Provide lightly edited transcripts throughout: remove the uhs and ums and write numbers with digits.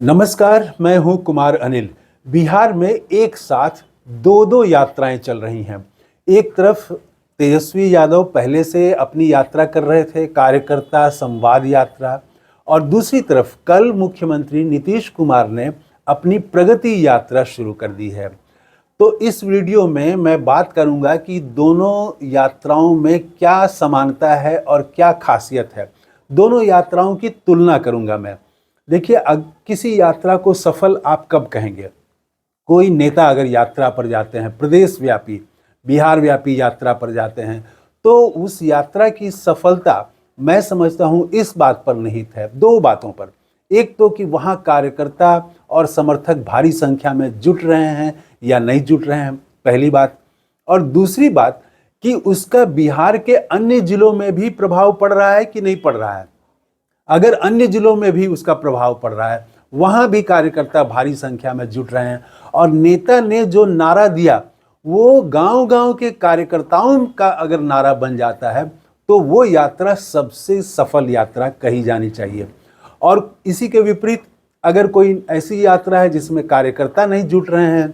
नमस्कार, मैं हूं कुमार अनिल। बिहार में एक साथ दो यात्राएं चल रही हैं। एक तरफ तेजस्वी यादव पहले से अपनी यात्रा कर रहे थे, कार्यकर्ता संवाद यात्रा, और दूसरी तरफ कल मुख्यमंत्री नीतीश कुमार ने अपनी प्रगति यात्रा शुरू कर दी है। तो इस वीडियो में मैं बात करूंगा कि दोनों यात्राओं में क्या समानता है और क्या खासियत है। दोनों यात्राओं की तुलना करूंगा मैं। देखिए, किसी यात्रा को सफल आप कब कहेंगे? कोई नेता अगर यात्रा पर जाते हैं, प्रदेश व्यापी, बिहार व्यापी यात्रा पर जाते हैं, तो उस यात्रा की सफलता मैं समझता हूं इस बात पर निहित है, दो बातों पर। एक तो कि वहां कार्यकर्ता और समर्थक भारी संख्या में जुट रहे हैं या नहीं जुट रहे हैं, पहली बात। और दूसरी बात कि उसका बिहार के अन्य जिलों में भी प्रभाव पड़ रहा है कि नहीं पड़ रहा है। अगर अन्य जिलों में भी उसका प्रभाव पड़ रहा है, वहां भी कार्यकर्ता भारी संख्या में जुट रहे हैं, और नेता ने जो नारा दिया वो गांव-गांव के कार्यकर्ताओं का अगर नारा बन जाता है तो वो यात्रा सबसे सफल यात्रा कही जानी चाहिए। और इसी के विपरीत अगर कोई ऐसी यात्रा है जिसमें कार्यकर्ता नहीं जुट रहे हैं,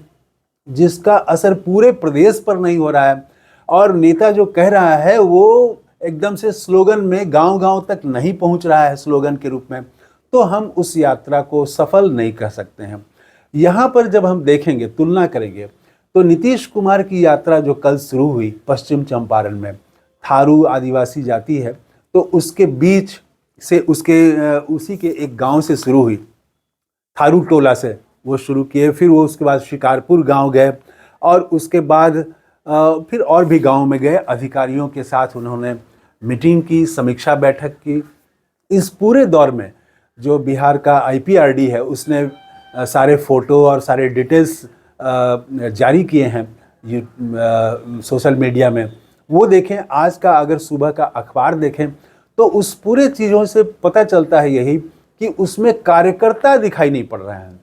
जिसका असर पूरे प्रदेश पर नहीं हो रहा है, और नेता जो कह रहा है वो एकदम से स्लोगन में गांव-गांव तक नहीं पहुंच रहा है स्लोगन के रूप में, तो हम उस यात्रा को सफल नहीं कह सकते हैं। यहाँ पर जब हम देखेंगे, तुलना करेंगे, तो नीतीश कुमार की यात्रा जो कल शुरू हुई पश्चिम चंपारण में, थारू आदिवासी जाति है, तो उसके बीच से उसी के एक गांव से शुरू हुई, थारू टोला से वो शुरू किए। फिर वो उसके बाद शिकारपुर गांव गए, और उसके बाद फिर और भी गांव में गए। अधिकारियों के साथ उन्होंने मीटिंग की, समीक्षा बैठक की। इस पूरे दौर में जो बिहार का आईपीआरडी है उसने सारे फोटो और सारे डिटेल्स जारी किए हैं सोशल मीडिया में। वो देखें, आज का अगर सुबह का अखबार देखें तो उस पूरे चीज़ों से पता चलता है यही कि उसमें कार्यकर्ता दिखाई नहीं पड़ रहे हैं।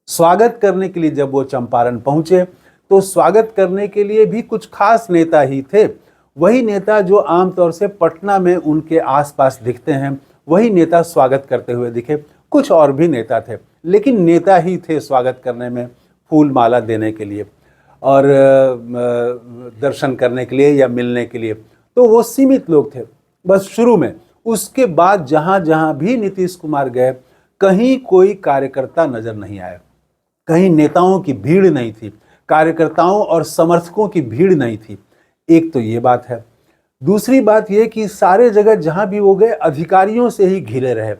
स्वागत करने के लिए जब वो चंपारण पहुंचे तो स्वागत करने के लिए भी कुछ खास नेता ही थे। वही नेता जो आमतौर से पटना में उनके आसपास दिखते हैं, वही नेता स्वागत करते हुए दिखे। कुछ और भी नेता थे, लेकिन नेता ही थे स्वागत करने में, फूल माला देने के लिए और दर्शन करने के लिए या मिलने के लिए। तो वो सीमित लोग थे बस शुरू में। उसके बाद जहां जहां भी नीतीश कुमार गए, कहीं कोई कार्यकर्ता नजर नहीं आया, कहीं नेताओं की भीड़ नहीं थी, कार्यकर्ताओं और समर्थकों की भीड़ नहीं थी। एक तो ये बात है। दूसरी बात ये कि सारे जगह जहां भी वो गए अधिकारियों से ही घिरे रहे,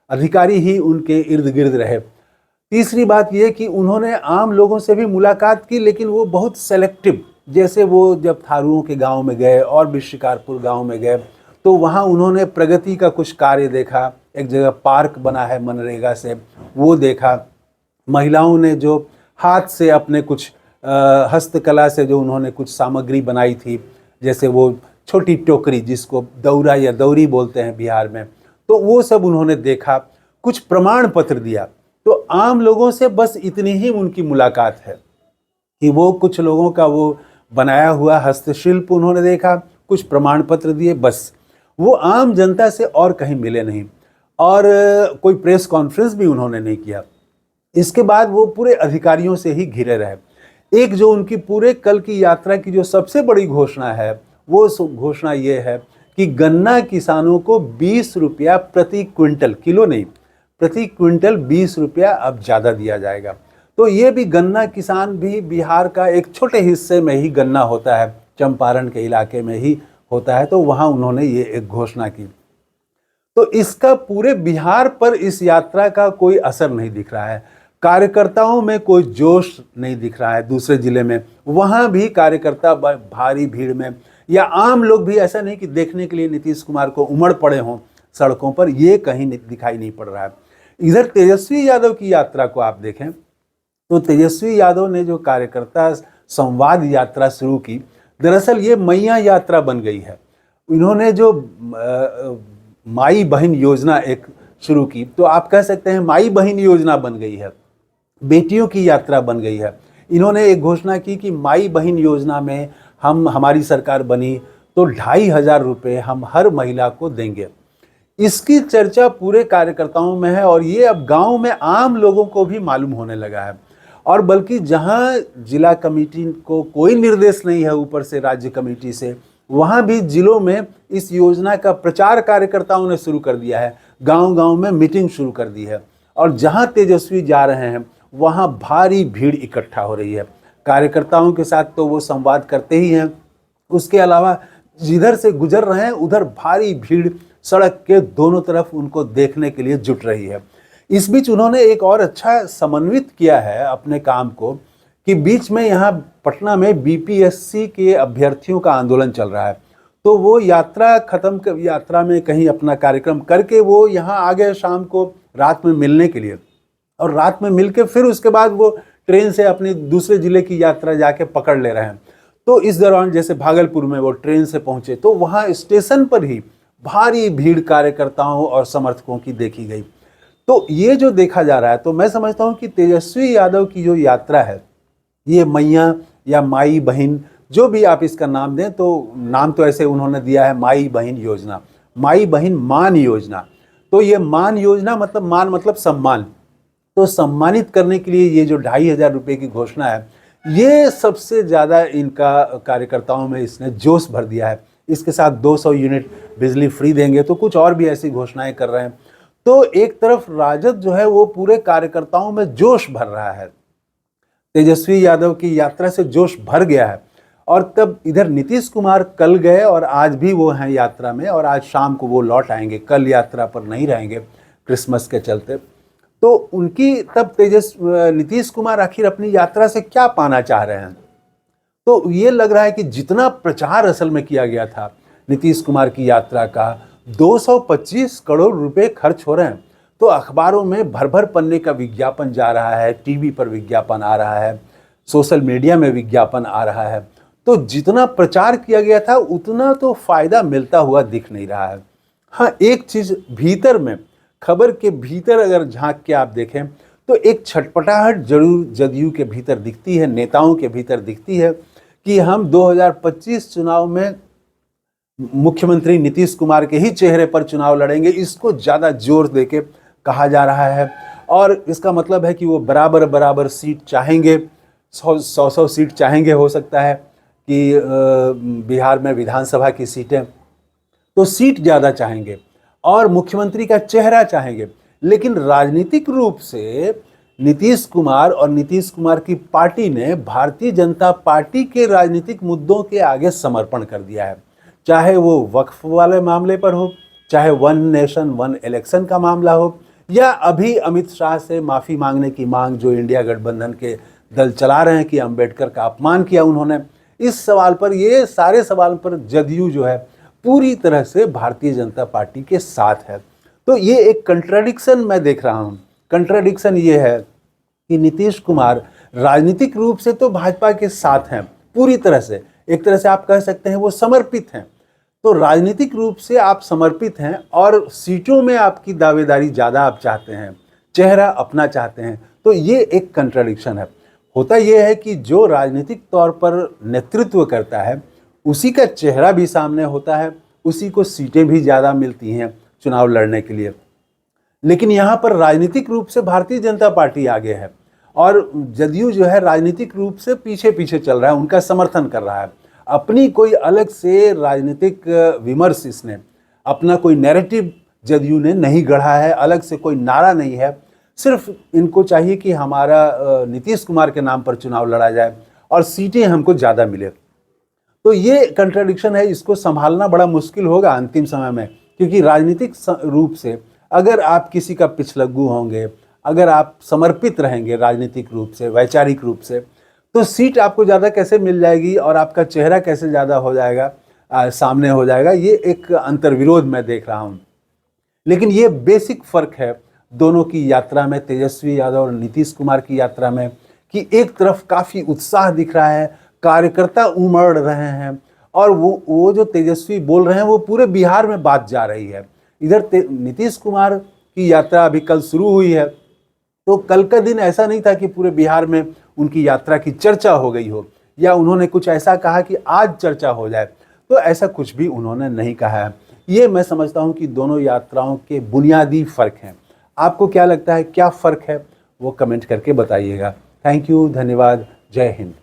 अधिकारी ही उनके इर्द गिर्द रहे। तीसरी बात ये कि उन्होंने आम लोगों से भी मुलाकात की, लेकिन वो बहुत सेलेक्टिव। जैसे वो जब थारुओं के गांव में गए और भी शिकारपुर गांव में गए तो वहां उन्होंने प्रगति का कुछ कार्य देखा। एक जगह पार्क बना है मनरेगा से, वो देखा। महिलाओं ने जो हाथ से अपने कुछ हस्तकला से जो उन्होंने कुछ सामग्री बनाई थी, जैसे वो छोटी टोकरी जिसको दौरा या दौरी बोलते हैं बिहार में, तो वो सब उन्होंने देखा। कुछ प्रमाण पत्र दिया। तो आम लोगों से बस इतनी ही उनकी मुलाकात है कि वो कुछ लोगों का वो बनाया हुआ हस्तशिल्प उन्होंने देखा, कुछ प्रमाण पत्र दिए, बस। वो आम जनता से और कहीं मिले नहीं, और कोई प्रेस कॉन्फ्रेंस भी उन्होंने नहीं किया। इसके बाद वो पूरे अधिकारियों से ही घिरे रहे। एक जो उनकी पूरे कल की यात्रा की जो सबसे बड़ी घोषणा है, वो घोषणा ये है कि गन्ना किसानों को 20 रुपया प्रति क्विंटल, किलो नहीं, प्रति क्विंटल 20 रुपया अब ज़्यादा दिया जाएगा। तो ये भी गन्ना किसान भी बिहार का एक छोटे हिस्से में ही गन्ना होता है, चंपारण के इलाके में ही होता है, तो वहाँ उन्होंने ये एक घोषणा की। तो इसका पूरे बिहार पर इस यात्रा का कोई असर नहीं दिख रहा है। कार्यकर्ताओं में कोई जोश नहीं दिख रहा है। दूसरे जिले में वहाँ भी कार्यकर्ता भारी भीड़ में, या आम लोग भी ऐसा नहीं कि देखने के लिए नीतीश कुमार को उमड़ पड़े हों सड़कों पर, ये कहीं दिखाई नहीं पड़ रहा है। इधर तेजस्वी यादव की यात्रा को आप देखें तो तेजस्वी यादव ने जो कार्यकर्ता संवाद यात्रा शुरू की, दरअसल ये मैया यात्रा बन गई है। इन्होंने जो माई बहन योजना एक शुरू की, तो आप कह सकते हैं माई बहन योजना बन गई है, बेटियों की यात्रा बन गई है। इन्होंने एक घोषणा की कि माई बहन योजना में हमारी सरकार बनी तो 2500 रुपये हम हर महिला को देंगे। इसकी चर्चा पूरे कार्यकर्ताओं में है और ये अब गांव में आम लोगों को भी मालूम होने लगा है। और बल्कि जहां जिला कमेटी को कोई निर्देश नहीं है ऊपर से राज्य कमेटी से, वहां भी जिलों में इस योजना का प्रचार कार्यकर्ताओं ने शुरू कर दिया है। गांव-गांव में मीटिंग शुरू कर दी है और जहां तेजस्वी जा रहे हैं वहां भारी भीड़ इकट्ठा हो रही है। कार्यकर्ताओं के साथ तो वो संवाद करते ही हैं, उसके अलावा जिधर से गुजर रहे हैं उधर भारी भीड़ सड़क के दोनों तरफ उनको देखने के लिए जुट रही है। इस बीच उन्होंने एक और अच्छा समन्वित किया है अपने काम को कि बीच में यहाँ पटना में बीपीएससी के अभ्यर्थियों का आंदोलन चल रहा है, तो वो यात्रा में कहीं अपना कार्यक्रम करके वो यहाँ आ गए शाम को रात में मिलने के लिए, और रात में मिल के फिर उसके बाद वो ट्रेन से अपने दूसरे जिले की यात्रा जाके पकड़ ले रहे हैं। तो इस दौरान जैसे भागलपुर में वो ट्रेन से पहुंचे तो वहाँ स्टेशन पर ही भारी भीड़ कार्यकर्ताओं और समर्थकों की देखी गई। तो ये जो देखा जा रहा है, तो मैं समझता हूँ कि तेजस्वी यादव की जो यात्रा है, ये मैया या माई बहन जो भी आप इसका नाम दें, तो नाम तो ऐसे उन्होंने दिया है माई बहन योजना, माई बहन मान योजना। तो ये मान योजना मतलब मान मतलब सम्मान, तो सम्मानित करने के लिए ये जो 2,500 रुपये की घोषणा है, ये सबसे ज़्यादा इनका कार्यकर्ताओं में इसने जोश भर दिया है। इसके साथ 200 यूनिट बिजली फ्री देंगे, तो कुछ और भी ऐसी घोषणाएं कर रहे हैं। तो एक तरफ राजद जो है वो पूरे कार्यकर्ताओं में जोश भर रहा है, तेजस्वी यादव की यात्रा से जोश भर गया है। और तब इधर नीतीश कुमार कल गए और आज भी वो हैं यात्रा में, और आज शाम को वो लौट आएंगे, कल यात्रा पर नहीं रहेंगे क्रिसमस के चलते। तो उनकी तब नीतीश कुमार आखिर अपनी यात्रा से क्या पाना चाह रहे हैं? तो ये लग रहा है कि जितना प्रचार असल में किया गया था नीतीश कुमार की यात्रा का, 225 करोड़ रुपए खर्च हो रहे हैं। तो अखबारों में भर भर पन्ने का विज्ञापन जा रहा है, टीवी पर विज्ञापन आ रहा है, सोशल मीडिया में विज्ञापन आ रहा है। तो जितना प्रचार किया गया था उतना तो फायदा मिलता हुआ दिख नहीं रहा है। हाँ, एक चीज़ भीतर में, खबर के भीतर अगर झांक के आप देखें तो एक छटपटाहट जरूर जदयू के भीतर दिखती है, नेताओं के भीतर दिखती है कि हम 2025 चुनाव में मुख्यमंत्री नीतीश कुमार के ही चेहरे पर चुनाव लड़ेंगे, इसको ज़्यादा जोर देके कहा जा रहा है। और इसका मतलब है कि वो बराबर बराबर सीट चाहेंगे, 100 सीट चाहेंगे। हो सकता है कि बिहार में विधानसभा की सीटें, तो सीट ज़्यादा चाहेंगे और मुख्यमंत्री का चेहरा चाहेंगे। लेकिन राजनीतिक रूप से नीतीश कुमार और नीतीश कुमार की पार्टी ने भारतीय जनता पार्टी के राजनीतिक मुद्दों के आगे समर्पण कर दिया है, चाहे वो वक्फ वाले मामले पर हो, चाहे वन नेशन वन इलेक्शन का मामला हो, या अभी अमित शाह से माफ़ी मांगने की मांग जो इंडिया गठबंधन के दल चला रहे हैं कि अंबेडकर का अपमान किया उन्होंने। इस सवाल पर, ये सारे सवाल पर जदयू जो है पूरी तरह से भारतीय जनता पार्टी के साथ है। तो ये एक कंट्राडिक्शन मैं देख रहा हूँ। कंट्राडिक्शन ये है कि नीतीश कुमार राजनीतिक रूप से तो भाजपा के साथ हैं पूरी तरह से, एक तरह से आप कह सकते हैं वो समर्पित हैं। तो राजनीतिक रूप से आप समर्पित हैं और सीटों में आपकी दावेदारी ज़्यादा आप चाहते हैं, चेहरा अपना चाहते हैं। तो ये एक कंट्राडिक्शन है। होता यह है कि जो राजनीतिक तौर पर नेतृत्व करता है उसी का चेहरा भी सामने होता है, उसी को सीटें भी ज़्यादा मिलती हैं चुनाव लड़ने के लिए। लेकिन यहाँ पर राजनीतिक रूप से भारतीय जनता पार्टी आगे है और जदयू जो है राजनीतिक रूप से पीछे पीछे चल रहा है, उनका समर्थन कर रहा है। अपनी कोई अलग से राजनीतिक विमर्श, इसने अपना कोई नैरेटिव जदयू ने नहीं गढ़ा है, अलग से कोई नारा नहीं है। सिर्फ इनको चाहिए कि हमारा नीतीश कुमार के नाम पर चुनाव लड़ा जाए और सीटें हमको ज़्यादा मिले। तो ये कंट्राडिक्शन है, इसको संभालना बड़ा मुश्किल होगा अंतिम समय में, क्योंकि राजनीतिक रूप से अगर आप किसी का पिछलग्गू होंगे, अगर आप समर्पित रहेंगे राजनीतिक रूप से, वैचारिक रूप से, तो सीट आपको ज़्यादा कैसे मिल जाएगी और आपका चेहरा कैसे ज़्यादा हो जाएगा, सामने हो जाएगा। ये एक अंतर्विरोध मैं देख रहा हूँ। लेकिन ये बेसिक फ़र्क है दोनों की यात्रा में, तेजस्वी यादव और नीतीश कुमार की यात्रा में, कि एक तरफ काफ़ी उत्साह दिख रहा है, कार्यकर्ता उमड़ रहे हैं और वो जो तेजस्वी बोल रहे हैं वो पूरे बिहार में बात जा रही है। इधर नीतीश कुमार की यात्रा अभी कल शुरू हुई है, तो कल का दिन ऐसा नहीं था कि पूरे बिहार में उनकी यात्रा की चर्चा हो गई हो या उन्होंने कुछ ऐसा कहा कि आज चर्चा हो जाए, तो ऐसा कुछ भी उन्होंने नहीं कहा है। ये मैं समझता हूँ कि दोनों यात्राओं के बुनियादी फ़र्क हैं। आपको क्या लगता है, क्या फ़र्क है, वो कमेंट करके बताइएगा। थैंक यू, धन्यवाद, जय हिंद।